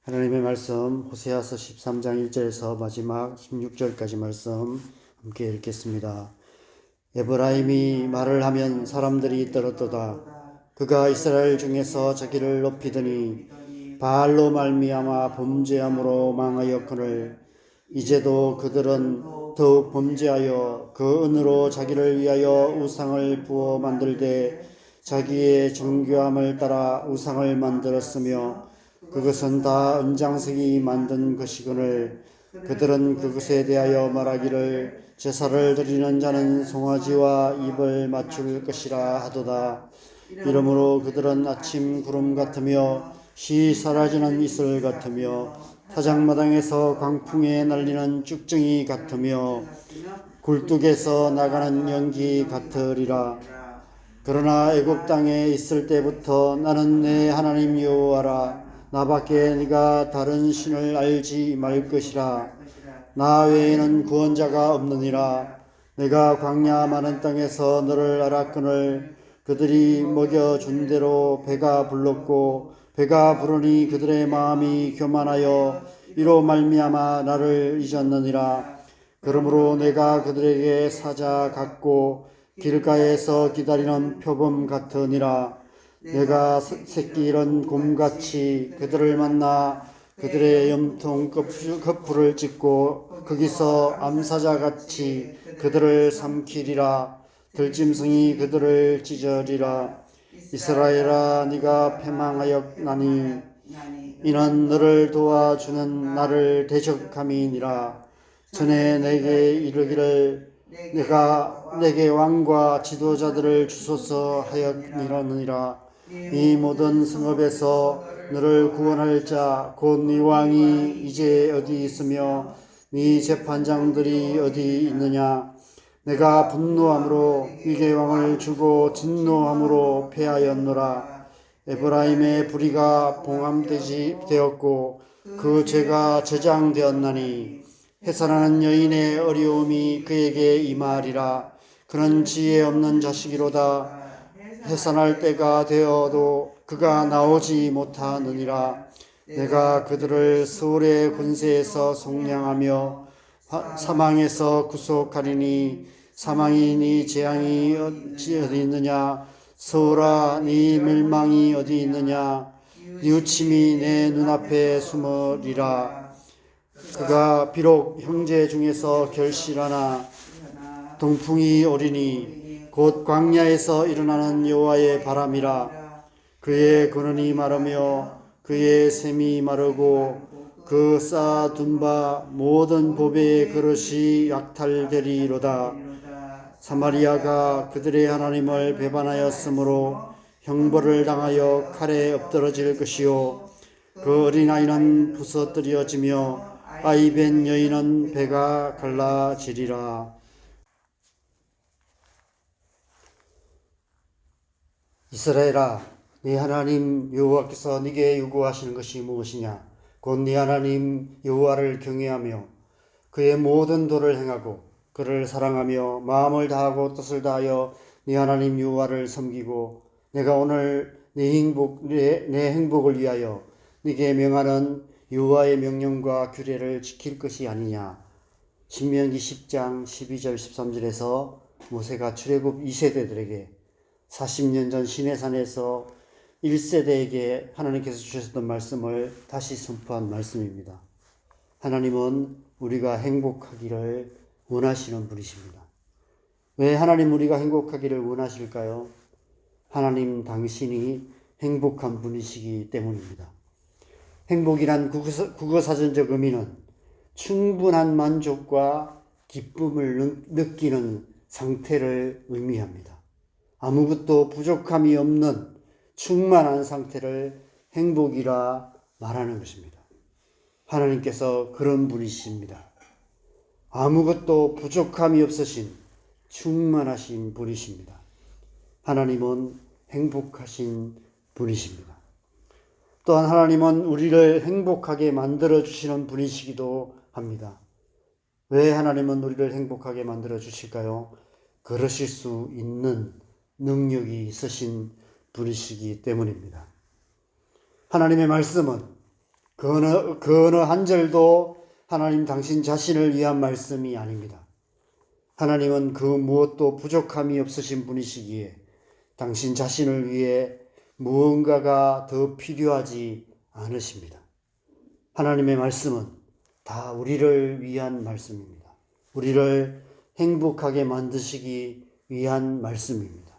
하나님의 말씀 호세아서 13장 1절에서 마지막 16절까지 말씀 함께 읽겠습니다. 에브라임이 말을 하면 사람들이 떨었도다. 그가 이스라엘 중에서 자기를 높이더니 바알로 말미암아 범죄함으로 망하였거늘 이제도 그들은 더욱 범죄하여 그 은으로 자기를 위하여 우상을 부어 만들되 자기의 정교함을 따라 우상을 만들었으며 그것은 다 은장색이 만든 것이거늘 그들은 그것에 대하여 말하기를 제사를 드리는 자는 송아지와 입을 맞출 것이라 하도다. 이러므로 그들은 아침 구름 같으며 쉬 사라지는 이슬 같으며 타작마당에서 광풍에 날리는 쭉정이 같으며 굴뚝에서 나가는 연기 같으리라. 그러나 애굽 땅에 있을 때부터 나는 내 하나님 여호와라. 나밖에 네가 다른 신을 알지 말 것이라. 나 외에는 구원자가 없느니라. 내가 광야 많은 땅에서 너를 알았거늘 그들이 먹여준 대로 배가 불렀고 배가 부르니 그들의 마음이 교만하여 이로 말미암아 나를 잊었느니라. 그러므로 내가 그들에게 사자 같고 길가에서 기다리는 표범 같으니라. 내가 새끼 이런 곰같이 그들을 만나 그들의 염통 거풀을 찢고 거기서 암사자같이 그들을 삼키리라. 들짐승이 그들을 찢으리라. 이스라엘아, 네가 패망하였나니 이는 너를 도와주는 나를 대적함이니라. 전에 내게 이르기를 내가 내게 왕과 지도자들을 주소서 하였느니라. 이 모든 성읍에서 너를 구원할 자 곧 네 왕이 이제 어디 있으며 네 재판장들이 어디 있느냐. 내가 분노함으로 네게 왕을 주고 진노함으로 패하였노라. 에브라임의 불의가 봉함되었고 그 죄가 저장되었나니 해산하는 여인의 어려움이 그에게 임하리라. 그는 지혜 없는 자식이로다. 해산할 때가 되어도 그가 나오지 못하느니라. 내가 그들을 서울의 권세에서 속량하며 사망에서 구속하리니 사망이 네 재앙이 어디 있느냐. 서울아, 네 멸망이 어디 있느냐. 뉘우침이 내 눈앞에 숨으리라. 그가 비록 형제 중에서 결실하나 동풍이 오리니 곧 광야에서 일어나는 여호와의 바람이라. 그의 근원이 마르며 그의 샘이 마르고 그 쌓아둔 바 모든 보배의 그릇이 약탈되리로다. 사마리아가 그들의 하나님을 배반하였으므로 형벌을 당하여 칼에 엎드러질 것이요 그 어린아이는 부서뜨려지며 아이벤 여인은 배가 갈라지리라. 이스라엘아, 네 하나님 여호와께서 네게 요구하시는 것이 무엇이냐. 곧 네 하나님 여호와를 경외하며 그의 모든 도를 행하고 그를 사랑하며 마음을 다하고 뜻을 다하여 네 하나님 여호와를 섬기고 내가 오늘 내 행복을 위하여 네게 명하는 여호와의 명령과 규례를 지킬 것이 아니냐. 신명기 10장 12절 13절에서 모세가 출애굽 2세대들에게 40년 전 시내산에서 1세대에게 하나님께서 주셨던 말씀을 다시 선포한 말씀입니다. 하나님은 우리가 행복하기를 원하시는 분이십니다. 왜 하나님 우리가 행복하기를 원하실까요? 하나님 당신이 행복한 분이시기 때문입니다. 행복이란 국어사전적 의미는 충분한 만족과 기쁨을 느끼는 상태를 의미합니다. 아무것도 부족함이 없는 충만한 상태를 행복이라 말하는 것입니다. 하나님께서 그런 분이십니다. 아무것도 부족함이 없으신 충만하신 분이십니다. 하나님은 행복하신 분이십니다. 또한 하나님은 우리를 행복하게 만들어 주시는 분이시기도 합니다. 왜 하나님은 우리를 행복하게 만들어 주실까요? 그러실 수 있는 능력이 있으신 분이시기 때문입니다. 하나님의 말씀은 그 어느 한 절도 하나님 당신 자신을 위한 말씀이 아닙니다. 하나님은 그 무엇도 부족함이 없으신 분이시기에 당신 자신을 위해 무언가가 더 필요하지 않으십니다. 하나님의 말씀은 다 우리를 위한 말씀입니다. 우리를 행복하게 만드시기 위한 말씀입니다.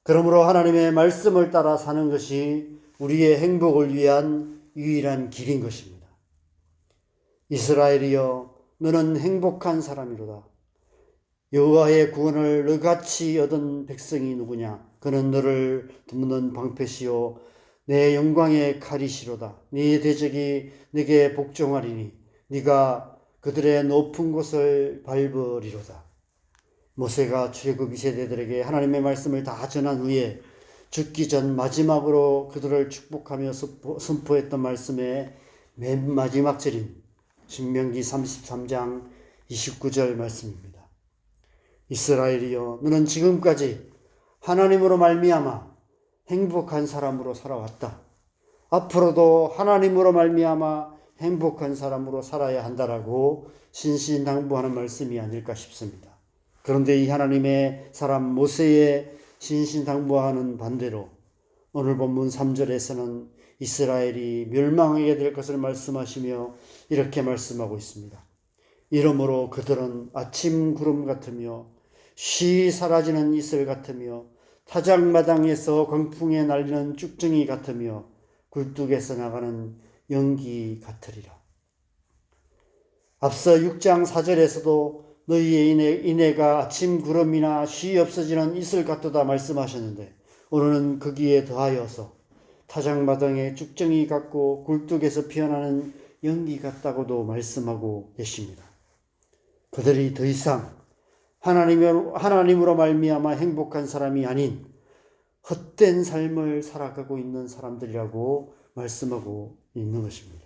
그러므로 하나님의 말씀을 따라 사는 것이 우리의 행복을 위한 유일한 길인 것입니다. 이스라엘이여, 너는 행복한 사람이로다. 여호와의 구원을 너같이 얻은 백성이 누구냐? 그는 너를 돕는 방패시요 내 영광의 칼이시로다. 네 대적이 네게 복종하리니 네가 그들의 높은 곳을 밟으리로다. 모세가 출애굽 2세대들에게 하나님의 말씀을 다 전한 후에 죽기 전 마지막으로 그들을 축복하며 선포했던 말씀의 맨 마지막 절인 신명기 33장 29절 말씀입니다. 이스라엘이여, 너는 지금까지 하나님으로 말미암아 행복한 사람으로 살아왔다. 앞으로도 하나님으로 말미암아 행복한 사람으로 살아야 한다라고 신신당부하는 말씀이 아닐까 싶습니다. 그런데 이 하나님의 사람 모세의 신신당부하는 반대로 오늘 본문 3절에서는 이스라엘이 멸망하게 될 것을 말씀하시며 이렇게 말씀하고 있습니다. 이러므로 그들은 아침 구름 같으며 쉬 사라지는 이슬 같으며 타작마당에서 광풍에 날리는 쭉정이 같으며 굴뚝에서 나가는 연기 같으리라. 앞서 6장 4절에서도 너희의 인애가 아침 구름이나 쉬 없어지는 이슬 같도다 말씀하셨는데 오늘은 거기에 더하여서 타작마당의 쭉정이 같고 굴뚝에서 피어나는 연기 같다고도 말씀하고 계십니다. 그들이 더 이상 하나님으로 말미암아 행복한 사람이 아닌 헛된 삶을 살아가고 있는 사람들이라고 말씀하고 있는 것입니다.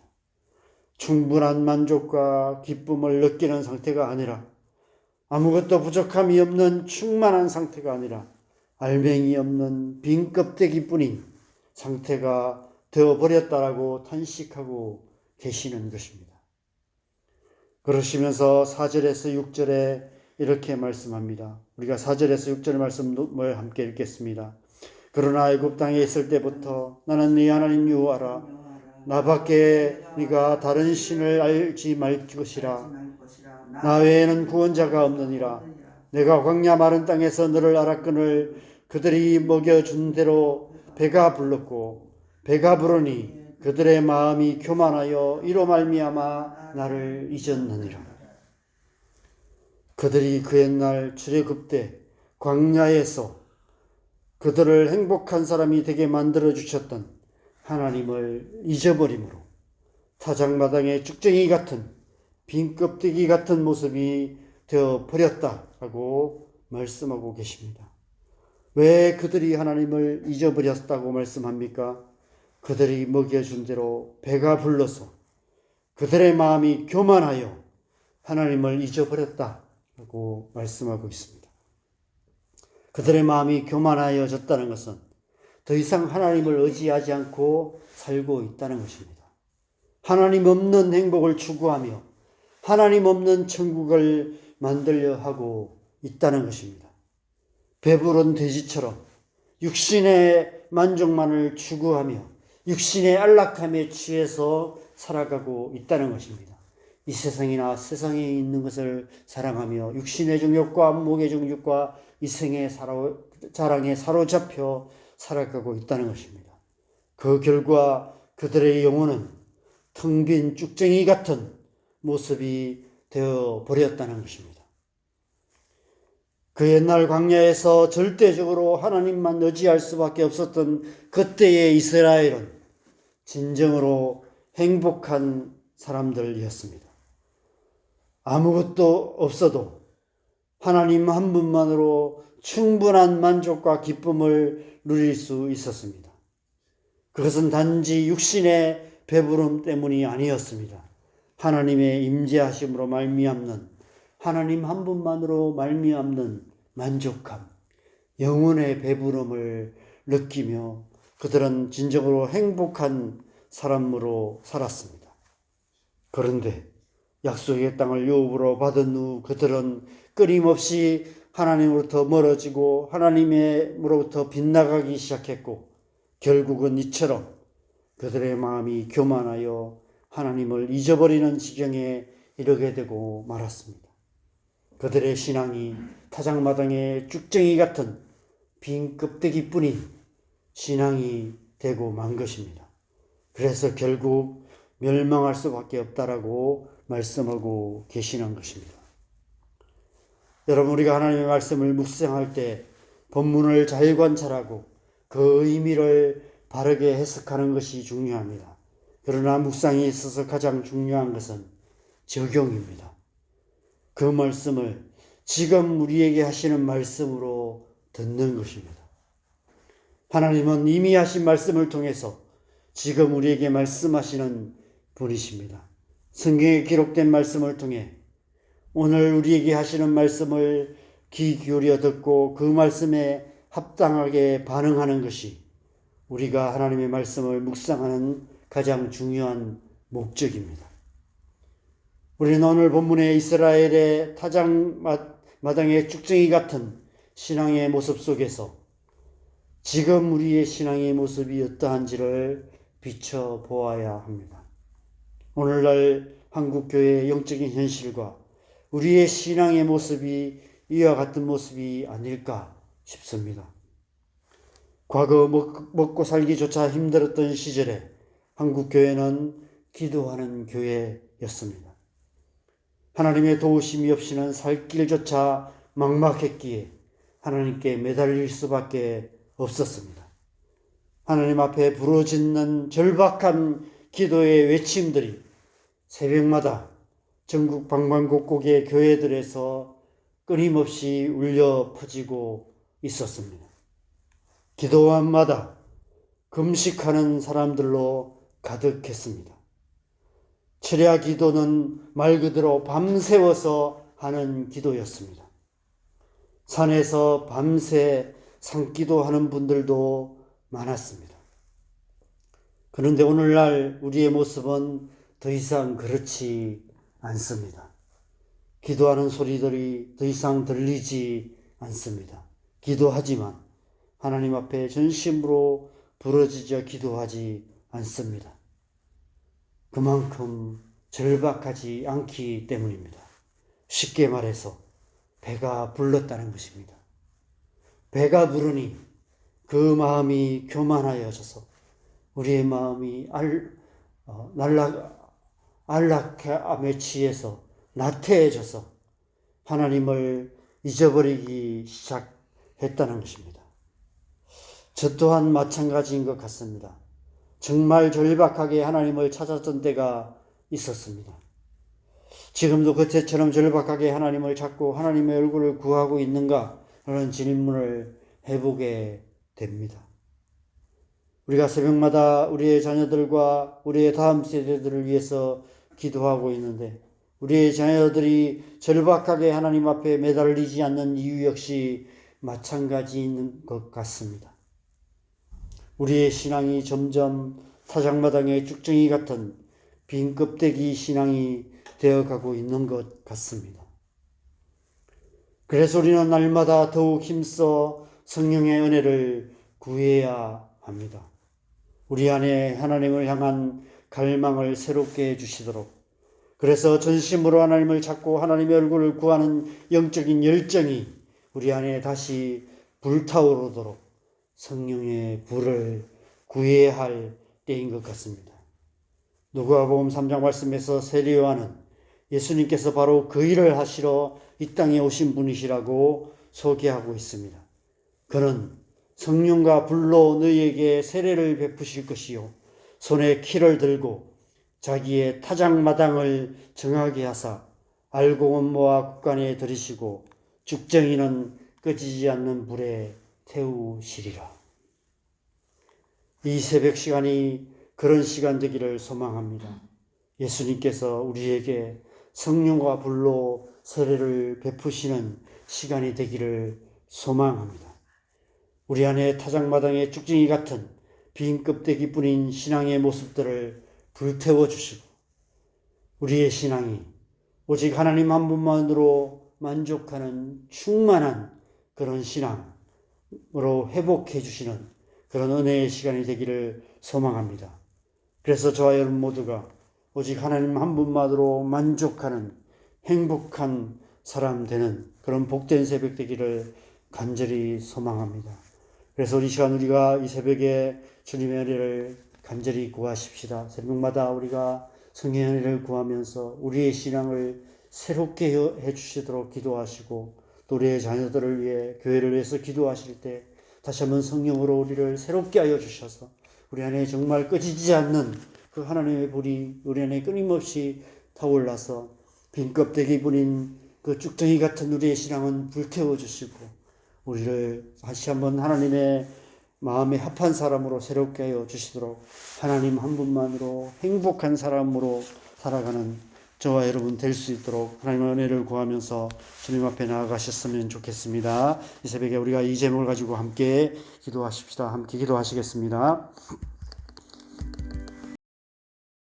충분한 만족과 기쁨을 느끼는 상태가 아니라 아무것도 부족함이 없는 충만한 상태가 아니라 알맹이 없는 빈 껍데기뿐인 상태가 되어버렸다라고 탄식하고 계시는 것입니다. 그러시면서 4절에서 6절에 이렇게 말씀합니다. 우리가 4절에서 6절 말씀을 함께 읽겠습니다. 그러나 애굽 땅에 있을 때부터 나는 네 하나님 여호와라. 나밖에 네가 다른 신을 알지 말 것이라. 나 외에는 구원자가 없느니라. 내가 광야 마른 땅에서 너를 알았거늘 그들이 먹여준 대로 배가 불렀고 배가 부르니 그들의 마음이 교만하여 이로 말미암아 나를 잊었느니라. 그들이 그 옛날 출애굽 때 광야에서 그들을 행복한 사람이 되게 만들어 주셨던 하나님을 잊어버림으로 타작마당의 쭉정이 같은 빈 껍데기 같은 모습이 되어 버렸다라고 말씀하고 계십니다. 왜 그들이 하나님을 잊어버렸다고 말씀합니까? 그들이 먹여준 대로 배가 불러서 그들의 마음이 교만하여 하나님을 잊어버렸다라고 말씀하고 있습니다. 그들의 마음이 교만하여졌다는 것은 더 이상 하나님을 의지하지 않고 살고 있다는 것입니다. 하나님 없는 행복을 추구하며 하나님 없는 천국을 만들려 하고 있다는 것입니다. 배부른 돼지처럼 육신의 만족만을 추구하며 육신의 안락함에 취해서 살아가고 있다는 것입니다. 이 세상이나 세상에 있는 것을 사랑하며 육신의 정욕과 목의 정욕과 이생의 자랑에 사로잡혀 살아가고 있다는 것입니다. 그 결과 그들의 영혼은 텅 빈 쭉정이 같은 모습이 되어 버렸다는 것입니다. 그 옛날 광야에서 절대적으로 하나님만 의지할 수밖에 없었던 그때의 이스라엘은 진정으로 행복한 사람들이었습니다. 아무것도 없어도 하나님 한 분만으로 충분한 만족과 기쁨을 누릴 수 있었습니다. 그것은 단지 육신의 배부름 때문이 아니었습니다. 하나님의 임재하심으로 말미암는 하나님 한 분만으로 말미암는 만족함, 영혼의 배부름을 느끼며 그들은 진정으로 행복한 사람으로 살았습니다. 그런데 약속의 땅을 유업으로 받은 후 그들은 끊임없이 하나님으로부터 멀어지고 하나님으로부터 빗나가기 시작했고, 결국은 이처럼 그들의 마음이 교만하여 하나님을 잊어버리는 지경에 이르게 되고 말았습니다. 그들의 신앙이 타작마당의 쭉정이 같은 빈 껍데기뿐인 신앙이 되고 만 것입니다. 그래서 결국 멸망할 수밖에 없다라고 말씀하고 계시는 것입니다. 여러분, 우리가 하나님의 말씀을 묵상할 때 본문을 잘 관찰하고 그 의미를 바르게 해석하는 것이 중요합니다. 그러나 묵상에 있어서 가장 중요한 것은 적용입니다. 그 말씀을 지금 우리에게 하시는 말씀으로 듣는 것입니다. 하나님은 이미 하신 말씀을 통해서 지금 우리에게 말씀하시는 분이십니다. 성경에 기록된 말씀을 통해 오늘 우리에게 하시는 말씀을 귀 기울여 듣고 그 말씀에 합당하게 반응하는 것이 우리가 하나님의 말씀을 묵상하는 가장 중요한 목적입니다. 우리는 오늘 본문의 이스라엘의 타작마당의 쭉정이 같은 신앙의 모습 속에서 지금 우리의 신앙의 모습이 어떠한지를 비춰보아야 합니다. 오늘날 한국교회의 영적인 현실과 우리의 신앙의 모습이 이와 같은 모습이 아닐까 싶습니다. 과거 먹고 살기조차 힘들었던 시절에 한국교회는 기도하는 교회였습니다. 하나님의 도우심이 없이는 살 길조차 막막했기에 하나님께 매달릴 수밖에 없었습니다. 하나님 앞에 부르짖는 절박한 기도의 외침들이 새벽마다 전국 방방곡곡의 교회들에서 끊임없이 울려 퍼지고 있었습니다. 기도원마다 금식하는 사람들로 가득했습니다. 철야 기도는 말 그대로 밤새워서 하는 기도였습니다. 산에서 밤새 산기도 하는 분들도 많았습니다. 그런데 오늘날 우리의 모습은 더 이상 그렇지 않습니다. 기도하는 소리들이 더 이상 들리지 않습니다. 기도하지만 하나님 앞에 전심으로 부르짖어 기도하지 않습니다. 그만큼 절박하지 않기 때문입니다. 쉽게 말해서 배가 불렀다는 것입니다. 배가 부르니 그 마음이 교만하여져서 우리의 마음이 안락함에 취해서 나태해져서 하나님을 잊어버리기 시작했다는 것입니다. 저 또한 마찬가지인 것 같습니다. 정말 절박하게 하나님을 찾았던 때가 있었습니다. 지금도 그때처럼 절박하게 하나님을 찾고 하나님의 얼굴을 구하고 있는가 하는 질문을 해보게 됩니다. 우리가 새벽마다 우리의 자녀들과 우리의 다음 세대들을 위해서 기도하고 있는데 우리의 자녀들이 절박하게 하나님 앞에 매달리지 않는 이유 역시 마찬가지인 것 같습니다. 우리의 신앙이 점점 타작마당의 쭉정이 같은 빈 껍데기 신앙이 되어가고 있는 것 같습니다. 그래서 우리는 날마다 더욱 힘써 성령의 은혜를 구해야 합니다. 우리 안에 하나님을 향한 갈망을 새롭게 해주시도록, 그래서 전심으로 하나님을 찾고 하나님의 얼굴을 구하는 영적인 열정이 우리 안에 다시 불타오르도록 성령의 불을 구해야 할 때인 것 같습니다. 누가복음 3장 말씀에서 세례 요한은 예수님께서 바로 그 일을 하시러 이 땅에 오신 분이시라고 소개하고 있습니다. 그는 성령과 불로 너희에게 세례를 베푸실 것이요 손에 키를 들고 자기의 타작마당을 정하게 하사 알곡은모와 국간에 들이시고 죽정이는 꺼지지 않는 불에 태우시리라. 이 새벽 시간이 그런 시간 되기를 소망합니다. 예수님께서 우리에게 성령과 불로 세례를 베푸시는 시간이 되기를 소망합니다. 우리 안에 타작마당의 쭉정이 같은 빈 껍데기뿐인 신앙의 모습들을 불태워 주시고 우리의 신앙이 오직 하나님 한 분만으로 만족하는 충만한 그런 신앙으로 회복해 주시는 그런 은혜의 시간이 되기를 소망합니다. 그래서 저와 여러분 모두가 오직 하나님 한 분만으로 만족하는 행복한 사람 되는 그런 복된 새벽 되기를 간절히 소망합니다. 그래서 우리 시간 우리가 이 새벽에 주님의 은혜를 간절히 구하십시다. 새벽마다 우리가 성령의 은혜를 구하면서 우리의 신앙을 새롭게 해주시도록 기도하시고 또 우리의 자녀들을 위해 교회를 위해서 기도하실 때 다시 한번 성령으로 우리를 새롭게 하여 주셔서 우리 안에 정말 꺼지지 않는 그 하나님의 불이 우리 안에 끊임없이 타올라서 빈 껍데기뿐인 그 쭉정이 같은 우리의 신앙은 불태워 주시고 우리를 다시 한번 하나님의 마음에 합한 사람으로 새롭게 하여 주시도록 하나님 한 분만으로 행복한 사람으로 살아가는 저와 여러분 될 수 있도록 하나님의 은혜를 구하면서 주님 앞에 나아가셨으면 좋겠습니다. 이 새벽에 우리가 이 제목을 가지고 함께 기도하십시다. 함께 기도하시겠습니다.